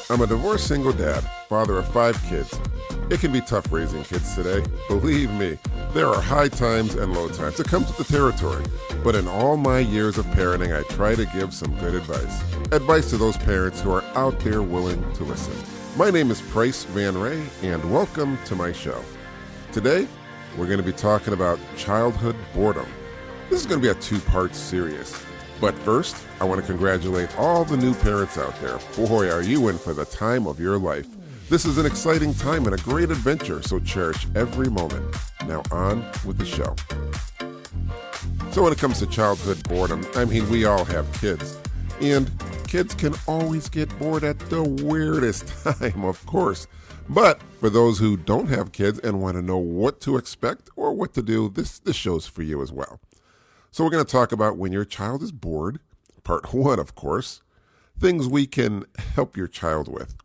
I'm a divorced single dad, father of 5 kids. It can be tough raising kids today. Believe me, there are high times and low times. It comes with the territory. But in all my years of parenting, I try to give some good advice. Advice to those parents who are out there willing to listen. My name is Price Van Ray, and welcome to my show. Today, we're going to be talking about childhood boredom. This is going to be a 2-part series. But first, I want to congratulate all the new parents out there. Boy, are you in for the time of your life. This is an exciting time and a great adventure, so cherish every moment. Now on with the show. So when it comes to childhood boredom, we all have kids. And kids can always get bored at the weirdest time, of course. But for those who don't have kids and want to know what to expect or what to do, this show's for you as well. So we're going to talk about when your child is bored, part 1, of course, things we can help your child with.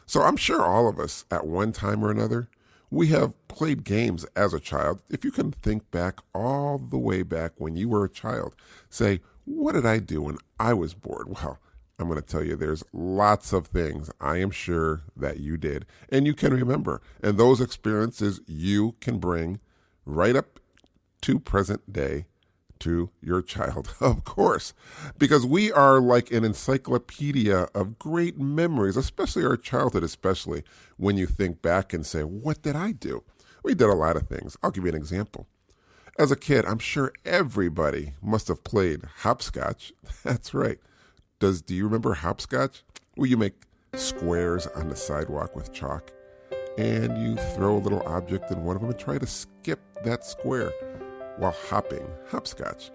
So I'm sure all of us, at one time or another, we have played games as a child. If you can think back all the way back when you were a child, say, what did I do when I was bored? Well, I'm going to tell you there's lots of things I am sure that you did and you can remember. And those experiences you can bring right up to present day to your child, of course, because we are like an encyclopedia of great memories, especially our childhood, especially when you think back and say, what did I do? We did a lot of things. I'll give you an example. As a kid, I'm sure everybody must have played hopscotch. That's right. Do you remember hopscotch? Where you make squares on the sidewalk with chalk and you throw a little object in one of them and try to skip that square while hopping hopscotch.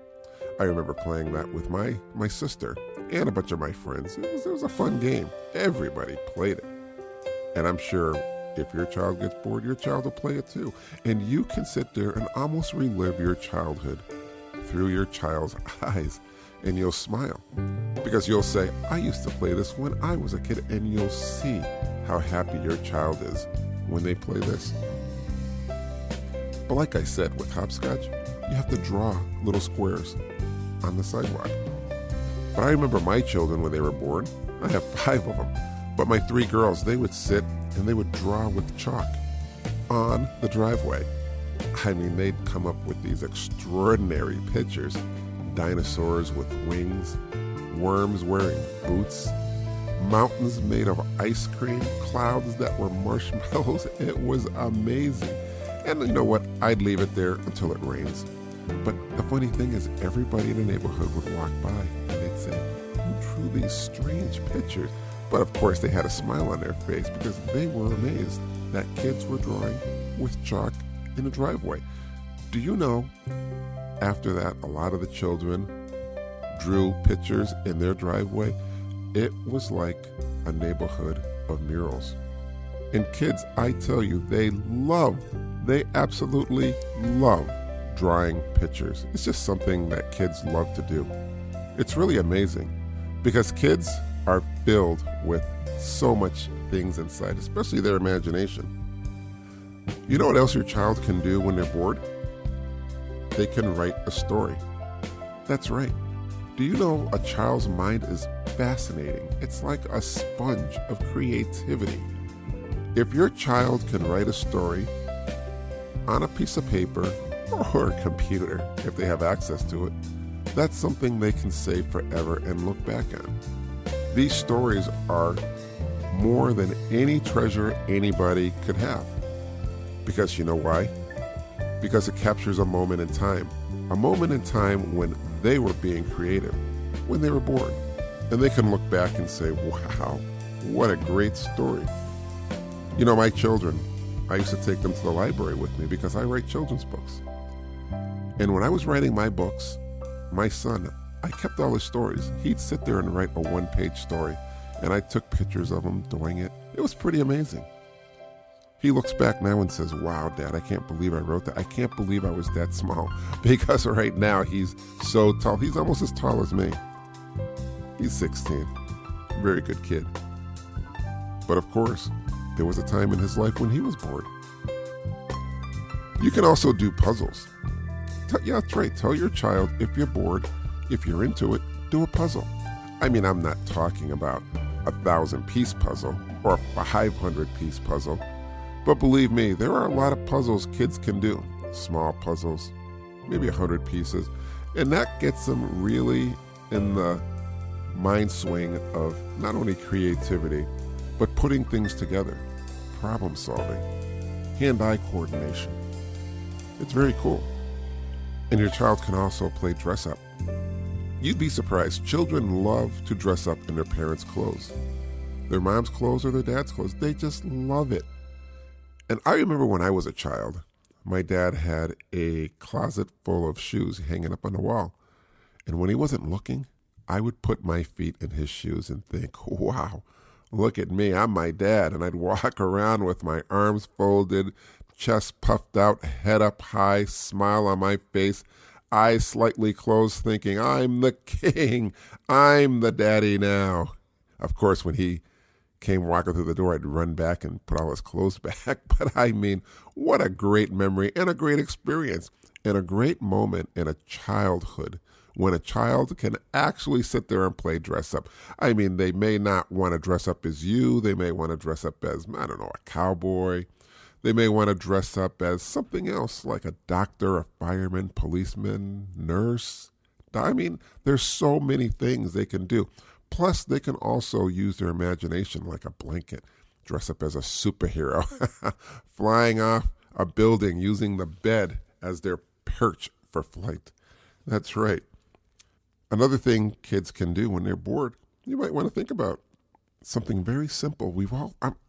I remember playing that with my sister and a bunch of my friends. It was a fun game. Everybody played it. And I'm sure if your child gets bored, your child will play it too. And you can sit there and almost relive your childhood through your child's eyes. And you'll smile because you'll say, I used to play this when I was a kid. And you'll see how happy your child is when they play this. But like I said, with hopscotch, you have to draw little squares on the sidewalk. But I remember my children when they were bored. I have 5 of them. But my 3 girls, they would sit and they would draw with chalk on the driveway. They'd come up with these extraordinary pictures. Dinosaurs with wings, worms wearing boots, mountains made of ice cream, clouds that were marshmallows. It was amazing. And you know what? I'd leave it there until it rains. But the funny thing is everybody in the neighborhood would walk by and they'd say, who drew these strange pictures? But of course they had a smile on their face because they were amazed that kids were drawing with chalk in the driveway. Do you know, after that, a lot of the children drew pictures in their driveway? It was like a neighborhood of murals. And kids, I tell you, they absolutely love drawing pictures. It's just something that kids love to do. It's really amazing because kids are filled with so much things inside, especially their imagination. You know what else your child can do when they're bored? They can write a story. That's right. Do you know a child's mind is fascinating? It's like a sponge of creativity. If your child can write a story on a piece of paper or a computer, if they have access to it, that's something they can save forever and look back on. These stories are more than any treasure anybody could have. Because you know why? Because it captures a moment in time when they were being creative, when they were bored. And they can look back and say, wow, what a great story. You know, my children, I used to take them to the library with me because I write children's books. And when I was writing my books, my son, I kept all his stories. He'd sit there and write a 1-page story, and I took pictures of him doing it. It was pretty amazing. He looks back now and says, wow, Dad, I can't believe I wrote that. I can't believe I was that small. Because right now he's so tall. He's almost as tall as me. He's 16. Very good kid. But of course, there was a time in his life when he was bored. You can also do puzzles. Yeah, that's right. Tell your child if you're bored, if you're into it, do a puzzle. I'm not talking about a 1,000-piece puzzle or a 500-piece puzzle. But believe me, there are a lot of puzzles kids can do. Small puzzles, maybe 100 pieces. And that gets them really in the mind swing of not only creativity, but putting things together, problem solving, hand-eye coordination. It's very cool. And your child can also play dress up. You'd be surprised. Children love to dress up in their parents' clothes. Their mom's clothes or their dad's clothes. They just love it. And I remember when I was a child, my dad had a closet full of shoes hanging up on the wall. And when he wasn't looking, I would put my feet in his shoes and think, wow, look at me, I'm my dad. And I'd walk around with my arms folded, chest puffed out, head up high, smile on my face, eyes slightly closed, thinking, I'm the king, I'm the daddy now. Of course, when he came walking through the door, I'd run back and put all his clothes back. But I mean, what a great memory and a great experience and a great moment in a childhood when a child can actually sit there and play dress up. I mean, they may not want to dress up as you. They may want to dress up as, I don't know, a cowboy. They may want to dress up as something else like a doctor, a fireman, policeman, nurse. I mean, there's so many things they can do. Plus, they can also use their imagination like a blanket, dress up as a superhero, flying off a building using the bed as their perch for flight. That's right. Another thing kids can do when they're bored, you might want to think about something very simple.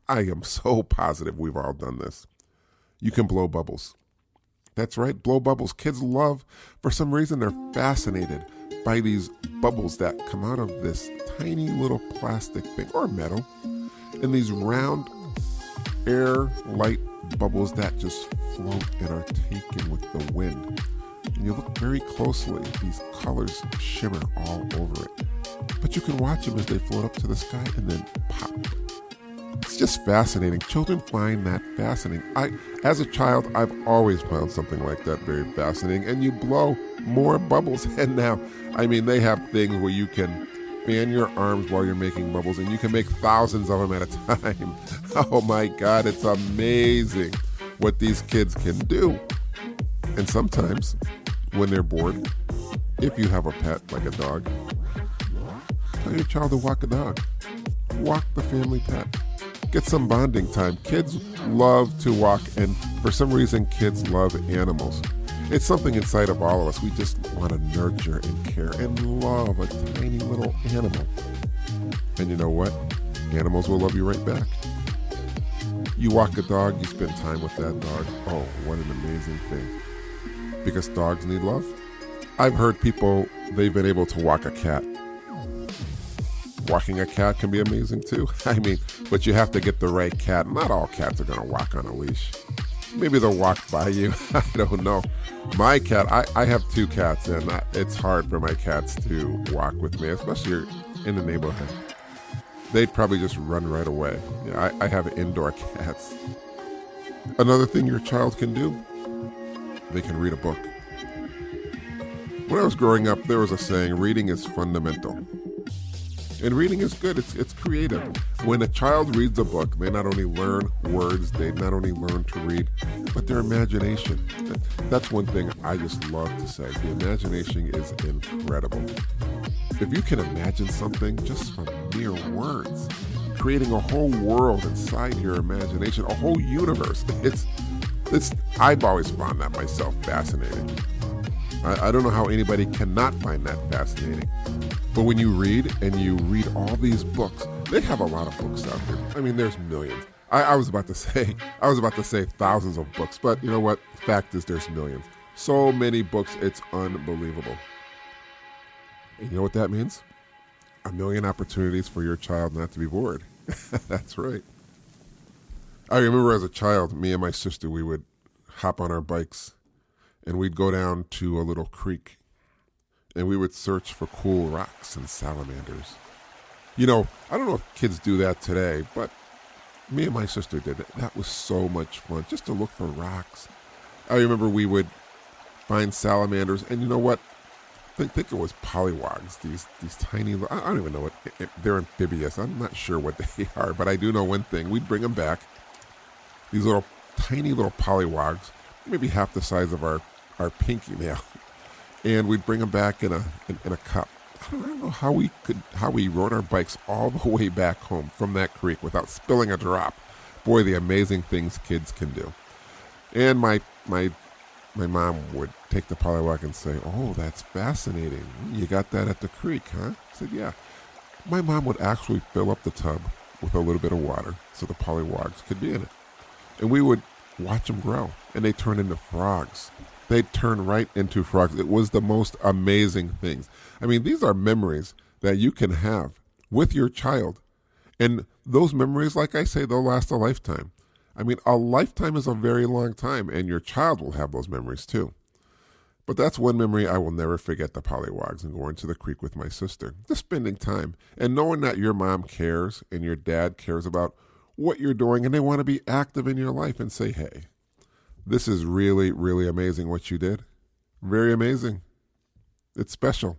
I am so positive we've all done this. You can blow bubbles. That's right, blow bubbles. Kids love, for some reason, they're fascinated by these bubbles that come out of this tiny little plastic thing or metal, and these round air light bubbles that just float and are taken with the wind. And you look very closely, these colors shimmer all over it. But you can watch them as they float up to the sky and then pop. It's just fascinating. Children find that fascinating. As a child, I've always found something like that very fascinating. And you blow more bubbles. And now, I mean, they have things where you can fan your arms while you're making bubbles, and you can make thousands of them at a time. Oh my God, it's amazing what these kids can do. And sometimes, when they're bored, if you have a pet like a dog, tell your child to walk a dog. Walk the family pet. Get some bonding time. Kids love to walk, and for some reason, kids love animals. It's something inside of all of us. We just want to nurture and care and love a tiny little animal. And you know what? Animals will love you right back. You walk a dog, you spend time with that dog. Oh, what an amazing thing. Because dogs need love. I've heard people, they've been able to walk a cat. Walking a cat can be amazing too. I mean, but you have to get the right cat. Not all cats are going to walk on a leash. Maybe they'll walk by you. I don't know. My cat, I have two cats, and it's hard for my cats to walk with me, especially in the neighborhood. They'd probably just run right away. Yeah, I have indoor cats. Another thing your child can do, they can read a book. When I was growing up, there was a saying, reading is fundamental. And reading is good. It's creative. When a child reads a book, they not only learn words, they not only learn to read, but their imagination. That's one thing I just love to say. The imagination is incredible. If you can imagine something just from mere words, creating a whole world inside your imagination, a whole universe, I've always found that myself fascinating. I don't know how anybody cannot find that fascinating. But when you read, and you read all these books, they have a lot of books out there. I mean, there's millions. I was about to say thousands of books, but you know what? The fact is there's millions. So many books, it's unbelievable. And you know what that means? A million opportunities for your child not to be bored. That's right. I remember as a child, me and my sister, we would hop on our bikes and we'd go down to a little creek and we would search for cool rocks and salamanders. You know, I don't know if kids do that today, but me and my sister did it. That was so much fun, just to look for rocks. I remember we would find salamanders, and you know what? think it was pollywogs. These tiny. I don't even know what they're amphibious. I'm not sure what they are, but I do know one thing. We'd bring them back. These little tiny little pollywogs, maybe half the size of our pinky nail, and we'd bring them back in a cup. I don't know how we rode our bikes all the way back home from that creek without spilling a drop. Boy, the amazing things kids can do. And my mom would take the pollywog and say, "Oh, that's fascinating. You got that at the creek, huh?" I said, "Yeah." My mom would actually fill up the tub with a little bit of water so the pollywogs could be in it. And we would watch them grow, and they turn into frogs. They'd turn right into frogs. It was the most amazing things. I mean, these are memories that you can have with your child. And those memories, like I say, they'll last a lifetime. I mean, a lifetime is a very long time, and your child will have those memories too. But that's one memory I will never forget, the pollywogs and going to the creek with my sister. Just spending time and knowing that your mom cares and your dad cares about what you're doing, and they want to be active in your life and say, "Hey, this is really, really amazing what you did. Very amazing. It's special."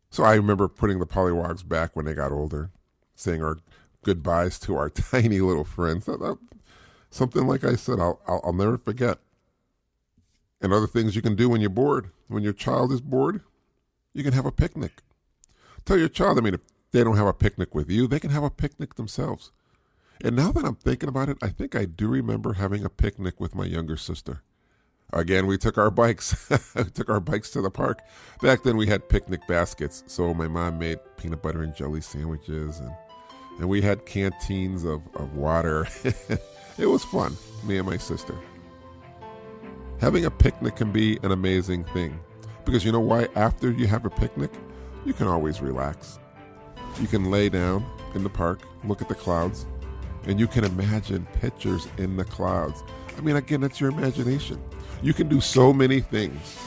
So I remember putting the pollywogs back when they got older, saying our goodbyes to our tiny little friends. Something, like I said, I'll never forget. And other things you can do when you're bored. When your child is bored, you can have a picnic. Tell your child, I mean, if they don't have a picnic with you, they can have a picnic themselves. And now that I'm thinking about it, I think I do remember having a picnic with my younger sister. Again, we took our bikes. We took our bikes to the park. Back then we had picnic baskets. So my mom made peanut butter and jelly sandwiches, and we had canteens of water. It was fun, me and my sister. Having a picnic can be an amazing thing. Because you know why? After you have a picnic, you can always relax. You can lay down in the park, look at the clouds, and you can imagine pictures in the clouds. I mean, again, it's your imagination. You can do so many things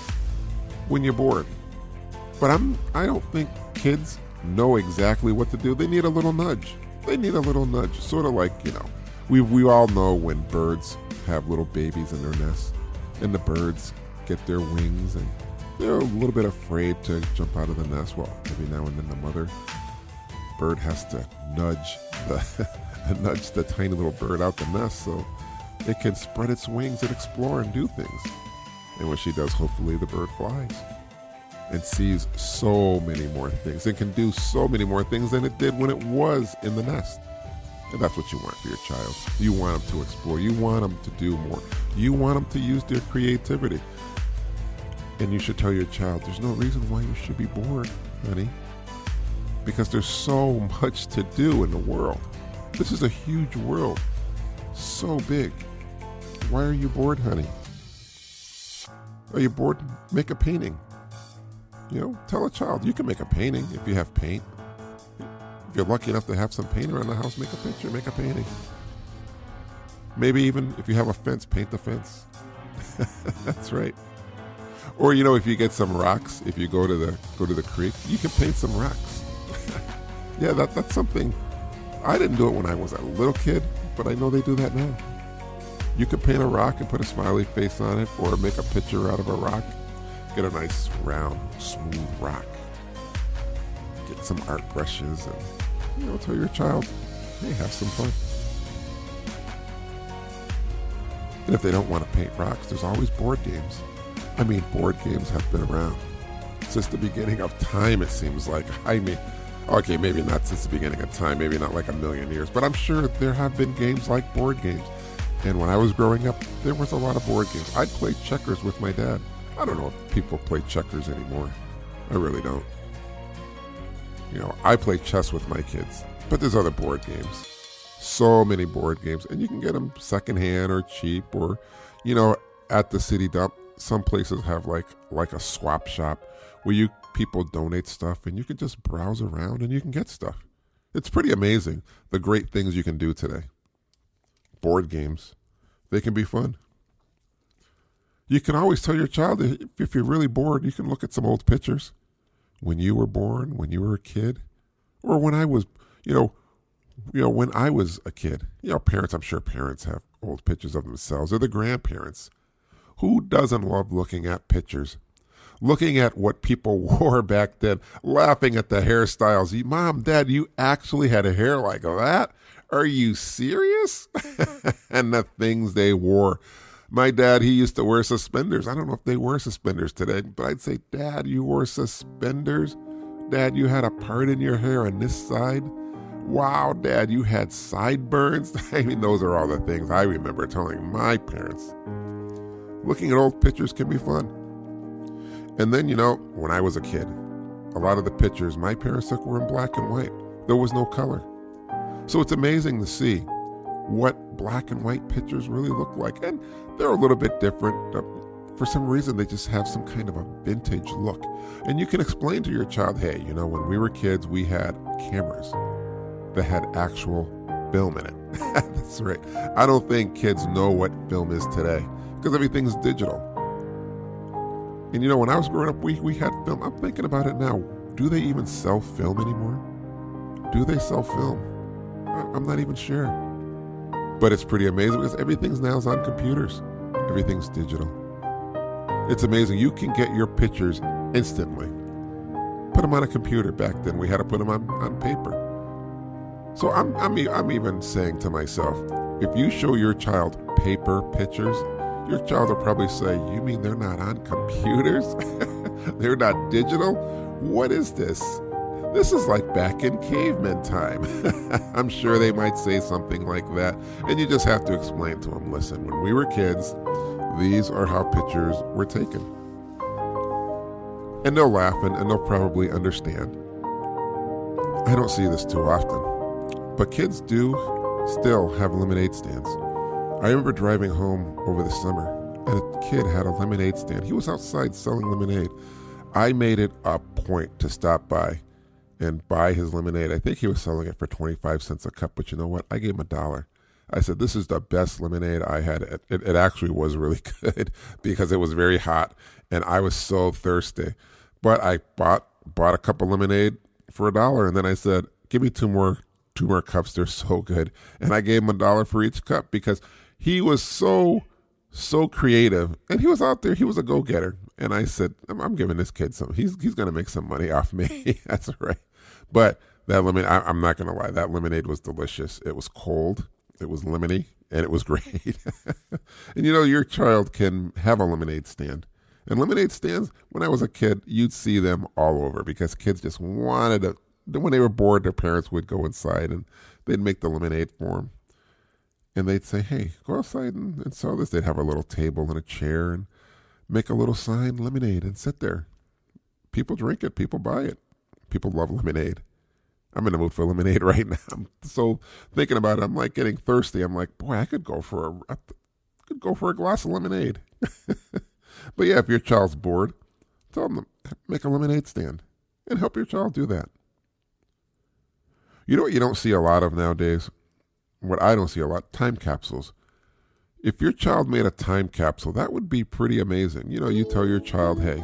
when you're bored. But I don't think kids know exactly what to do. They need a little nudge. They need a little nudge. Sort of like, we all know when birds have little babies in their nests, and the birds get their wings, and they're a little bit afraid to jump out of the nest. Well, every now and then the mother bird has to nudge the tiny little bird out the nest so it can spread its wings and explore and do things. And when she does, hopefully the bird flies and sees so many more things and can do so many more things than it did when it was in the nest. And that's what you want for your child. You want them to explore. You want them to do more. You want them to use their creativity. And you should tell your child, there's no reason why you should be bored, honey, because there's so much to do in the world. This is a huge world, so big. Why are you bored, honey? Are you bored? Make a painting. Tell a child, you can make a painting if you have paint. If you're lucky enough to have some paint around the house, make a picture, make a painting. Maybe even if you have a fence, paint the fence. That's right. Or if you get some rocks, if you go to the creek, you can paint some rocks. Yeah, that's something. I didn't do it when I was a little kid, but I know they do that now. You can paint a rock and put a smiley face on it, or make a picture out of a rock. Get a nice round, smooth rock. Get some art brushes and tell your child, hey, have some fun. And if they don't want to paint rocks, there's always board games. I mean, board games have been around since the beginning of time, it seems like. Okay, maybe not since the beginning of time, maybe not like a million years, but I'm sure there have been games like board games. And when I was growing up, there was a lot of board games. I'd play checkers with my dad. I don't know if people play checkers anymore. I really don't. I play chess with my kids, but there's other board games. So many board games, and you can get them secondhand or cheap, or, at the city dump. Some places have like a swap shop where people donate stuff, and you can just browse around and you can get stuff. It's pretty amazing the great things you can do today. Board games, they can be fun. You can always tell your child, if you're really bored, you can look at some old pictures. When you were born, when you were a kid, or when I was, when I was a kid. Parents, I'm sure parents have old pictures of themselves, or the grandparents. Who doesn't love looking at pictures looking at what people wore back then, laughing at the hairstyles. Mom, Dad, you actually had a hair like that? Are you serious? And the things they wore. My dad, he used to wear suspenders. I don't know if they wear suspenders today, but I'd say, Dad, you wore suspenders? Dad, you had a part in your hair on this side? Wow, Dad, you had sideburns? I mean, those are all the things I remember telling my parents. Looking at old pictures can be fun. And then, when I was a kid, a lot of the pictures my parents took were in black and white. There was no color. So it's amazing to see what black and white pictures really look like. And they're a little bit different. For some reason, they just have some kind of a vintage look. And you can explain to your child, hey, when we were kids, we had cameras that had actual film in it. That's right. I don't think kids know what film is today because everything's digital. And when I was growing up, we had film. I'm thinking about it now. Do they even sell film anymore? Do they sell film? I'm not even sure. But it's pretty amazing because everything's now is on computers. Everything's digital. It's amazing. You can get your pictures instantly. Put them on a computer. Back then, we had to put them on paper. So I'm even saying to myself, if you show your child paper pictures, your child will probably say, you mean they're not on computers? They're not digital? What is this? This is like back in caveman time. I'm sure they might say something like that. And you just have to explain to them, listen, when we were kids, these are how pictures were taken. And they'll laugh and they'll probably understand. I don't see this too often. But kids do still have lemonade stands. I remember driving home over the summer, and a kid had a lemonade stand. He was outside selling lemonade. I made it a point to stop by and buy his lemonade. I think he was selling it for 25 cents a cup, but you know what? I gave him $1. I said, this is the best lemonade I had. It actually was really good because it was very hot, and I was so thirsty. But I bought a cup of lemonade for $1, and then I said, give me two more cups. They're so good. And I gave him $1 for each cup because he was so creative. And he was out there. He was a go-getter. And I said, I'm giving this kid some. He's going to make some money off me. That's right. But that lemonade, I'm not going to lie. That lemonade was delicious. It was cold. It was lemony. And it was great. And your child can have a lemonade stand. And lemonade stands, when I was a kid, you'd see them all over because kids just wanted to. When they were bored, their parents would go inside and they'd make the lemonade for them. And they'd say, hey, go outside and sell this. They'd have a little table and a chair and make a little sign, lemonade, and sit there. People drink it. People buy it. People love lemonade. I'm in the mood for lemonade right now. I'm so thinking about it. I'm like getting thirsty. I'm like, boy, I could go for a glass of lemonade. But yeah, if your child's bored, tell them to make a lemonade stand and help your child do that. You know what you don't see a lot of nowadays? What I don't see a lot, time capsules. If your child made a time capsule, that would be pretty amazing. You tell your child, hey,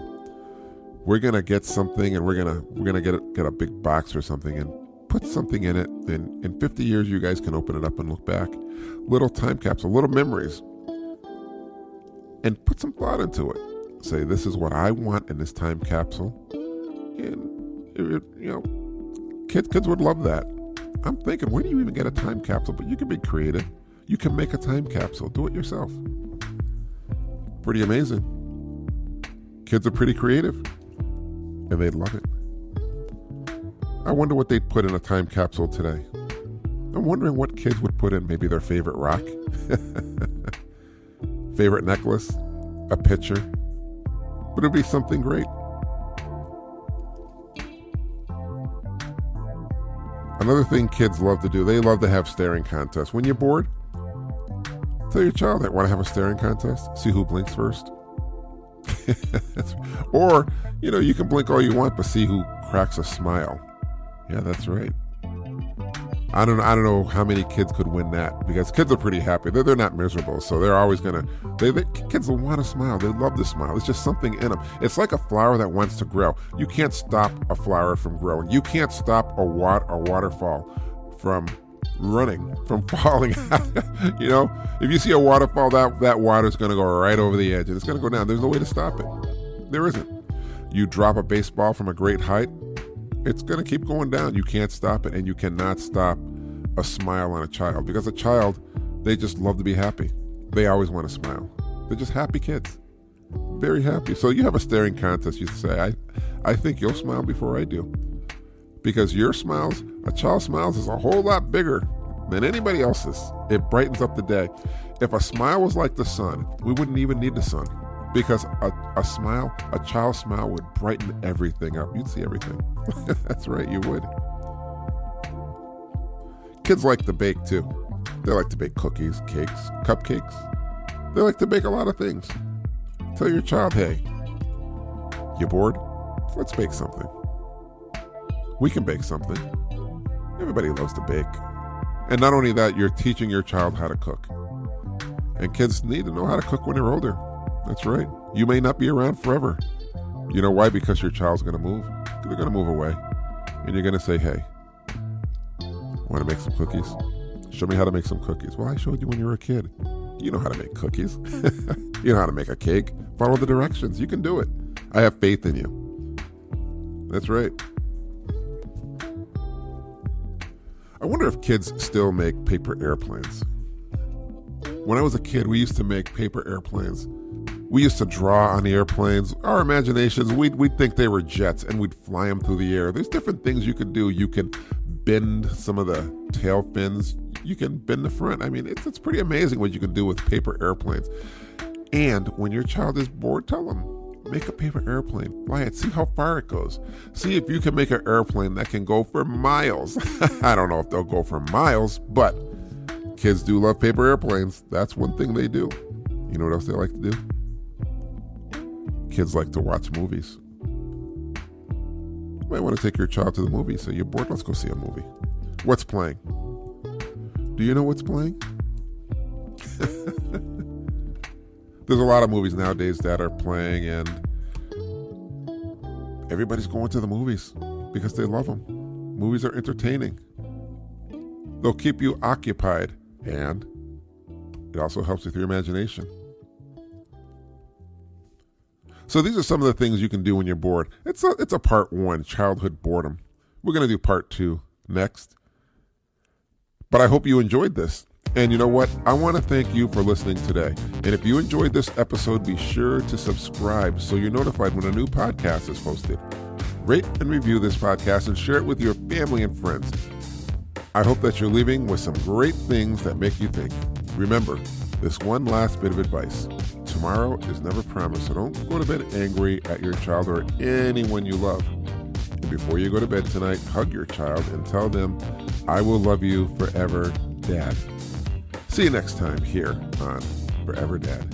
we're going to get something and we're going to get a big box or something and put something in it. And in 50 years, you guys can open it up and look back. Little time capsule, little memories. And put some thought into it. Say, this is what I want in this time capsule. And, kids would love that. I'm thinking, where do you even get a time capsule? But you can be creative. You can make a time capsule. Do it yourself. Pretty amazing. Kids are pretty creative. And they'd love it. I wonder what they'd put in a time capsule today. I'm wondering what kids would put in maybe their favorite rock, favorite necklace, a picture. But it'd be something great. Another thing kids love to do, they love to have staring contests. When you're bored, tell your child that want to have a staring contest. See who blinks first. Or, you can blink all you want, but see who cracks a smile. Yeah, that's right. I don't know how many kids could win that because kids are pretty happy. They're not miserable, so they're always kids will want to smile. They love to smile. It's just something in them. It's like a flower that wants to grow. You can't stop a flower from growing. You can't stop a waterfall from running, from falling out. If you see a waterfall, that water's going to go right over the edge and it's going to go down. There's no way to stop it. There isn't. You drop a baseball from a great height, it's going to keep going down. You can't stop it, and you cannot stop a smile on a child, because a child, they just love to be happy. They always want to smile. They're just happy kids. Very happy. So you have a staring contest. You say, I think you'll smile before I do. Because your smiles, a child's smiles is a whole lot bigger than anybody else's. It brightens up the day. If a smile was like the sun, we wouldn't even need the sun. Because a smile, a child's smile would brighten everything up. You'd see everything. That's right, you would. Kids like to bake too. They like to bake cookies, cakes, cupcakes. They like to bake a lot of things. Tell your child, hey, you bored? Let's bake something. We can bake something. Everybody loves to bake. And not only that, you're teaching your child how to cook. And kids need to know how to cook when they're older. That's right. You may not be around forever. You know why? Because your child's going to move. They're going to move away. And you're going to say, hey, want to make some cookies? Show me how to make some cookies. Well, I showed you when you were a kid. You know how to make cookies. You know how to make a cake. Follow the directions. You can do it. I have faith in you. That's right. I wonder if kids still make paper airplanes. When I was a kid, we used to make paper airplanes. We used to draw on the airplanes. Our imaginations, we'd think they were jets, and we'd fly them through the air. There's different things you could do. You can bend some of the tail fins. You can bend the front. I mean, it's pretty amazing what you can do with paper airplanes. And when your child is bored, tell them, make a paper airplane. Fly it. See how far it goes. See if you can make an airplane that can go for miles. I don't know if they'll go for miles, but kids do love paper airplanes. That's one thing they do. You know what else they like to do? Kids like to watch movies. You might want to take your child to the movies. So you're bored, let's go see a movie. What's playing? Do you know what's playing? There's a lot of movies nowadays that are playing, and everybody's going to the movies because they love them. Movies are entertaining. They'll keep you occupied, and it also helps with your imagination. So these are some of the things you can do when you're bored. It's a part 1, childhood boredom. We're going to do part 2 next. But I hope you enjoyed this. And you know what? I want to thank you for listening today. And if you enjoyed this episode, be sure to subscribe so you're notified when a new podcast is posted. Rate and review this podcast and share it with your family and friends. I hope that you're leaving with some great things that make you think. Remember, this one last bit of advice. Tomorrow is never promised, so don't go to bed angry at your child or anyone you love. And before you go to bed tonight, hug your child and tell them, I will love you forever, Dad. See you next time here on Forever Dad.